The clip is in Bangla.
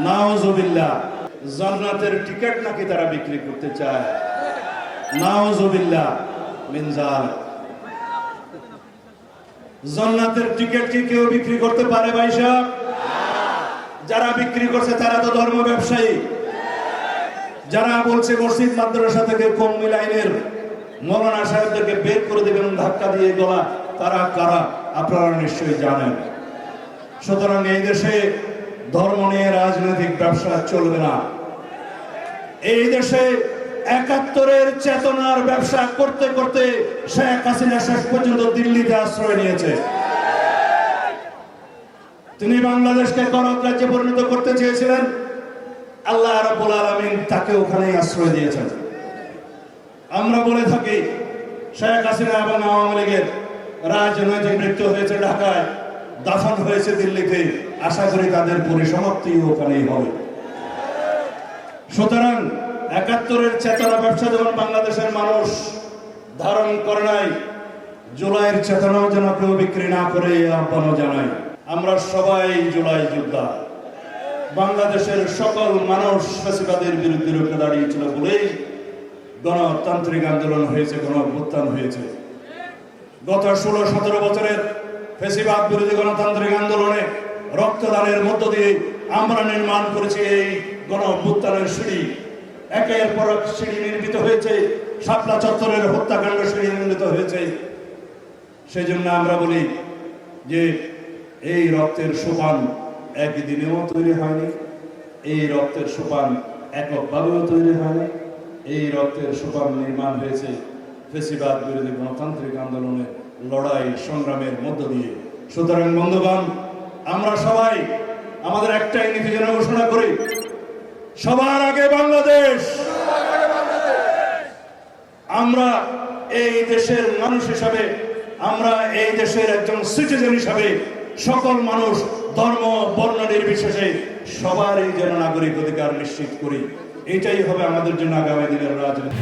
নাউজুবিল্লাহ, জান্নাতের টিকিট নাকি তারা বিক্রি করতে চায়। নাউজুবিল্লাহ মিন যালিক। জান্নাতের টিকিট কি কেউ বিক্রি করতে পারে ভাই সাহেব? যারা বিক্রি করছে তারা তো ধর্ম ব্যবসায়ী। যারা বলছে মসজিদ মাদ্রাসা থেকে কওমি লাইনের মৌলানা সাহেবদেরকে বের করে দেবেন ধাক্কা দিয়ে গলা, তারা কারা আপনারা নিশ্চয়ই জানেন। সুতরাং এই দেশে ধর্ম নিয়ে রাজনৈতিক ব্যবসা চলবে না। এই দেশে ৭১-এর চেতনার ব্যবসা করতে করতে শেখ হাসিনা শেষ পর্যন্ত দিল্লিতে আশ্রয় নিয়েছে। তিনি বাংলাদেশকে গণক রাজ্যে পরিণত করতে চেয়েছিলেন, আল্লাহ রাব্বুল আলামিন তাকে ওখানেই আশ্রয় দিয়েছেন। আমরা বলে থাকি শেখ হাসিনা এবং আওয়ামী লীগের রাজনৈতিক মৃত্যু হয়েছে ঢাকায়, দাফন হয়েছে দিল্লিতে। আশা করি তাদের পরিসমাপ্তি ওখানেই হবে। সুতরাং ৭১-এর চেতনা ব্যবসা যখন বাংলাদেশের মানুষ ধারণ করে নাই, জুলাইয়ের চেতনাও যেন কেউ বিক্রি না করে আহ্বানও জানাই। আমরা সবাই জুলাই যোদ্ধা। বাংলাদেশের সকল মানুষ ফ্যাসিবাদের বিরুদ্ধে রুখে দাঁড়িয়েছিল বলেই গণতান্ত্রিক আন্দোলন হয়েছে, গণ অভ্যুত্থান হয়েছে। গত ১৬-১৭ বছরের ফ্যাসিবাদ বিরোধী গণতান্ত্রিক আন্দোলনে রক্তদানের মধ্য দিয়ে আমরা নির্মাণ করেছি এই গণ অভ্যুত্থানের সিঁড়ি। একের পর এক সিঁড়ি নির্মিত হয়েছে, শাপলা চত্বরের হত্যাকাণ্ড সিঁড়ি নির্মিত হয়েছে। সেই জন্য আমরা বলি যে এই রক্তের সোপান একদিনেও তৈরি হয়নি, এই রক্তের সোপান এককভাবেও তৈরি হয়নি। এই রক্তের সোপান নির্মাণ হয়েছে ফ্যাসিবাদ বিরোধী গণতান্ত্রিক আন্দোলনের লড়াই সংগ্রামের মধ্য দিয়ে। সুতরাং বন্ধুগণ, আমরা সবাই আমাদের একটাই নীতি যেন ঘোষণা করি, সবার আগে বাংলাদেশ। আমরা এই দেশের মানুষ হিসাবে, আমরা এই দেশের একজন সিটিজেন হিসাবে সকল মানুষ ধর্ম বর্ণ নির্বিশেষে সবারই যেন নাগরিক অধিকার নিশ্চিত করি। এটাই হবে আমাদের জন্য আগামী দিনের রাজনীতি।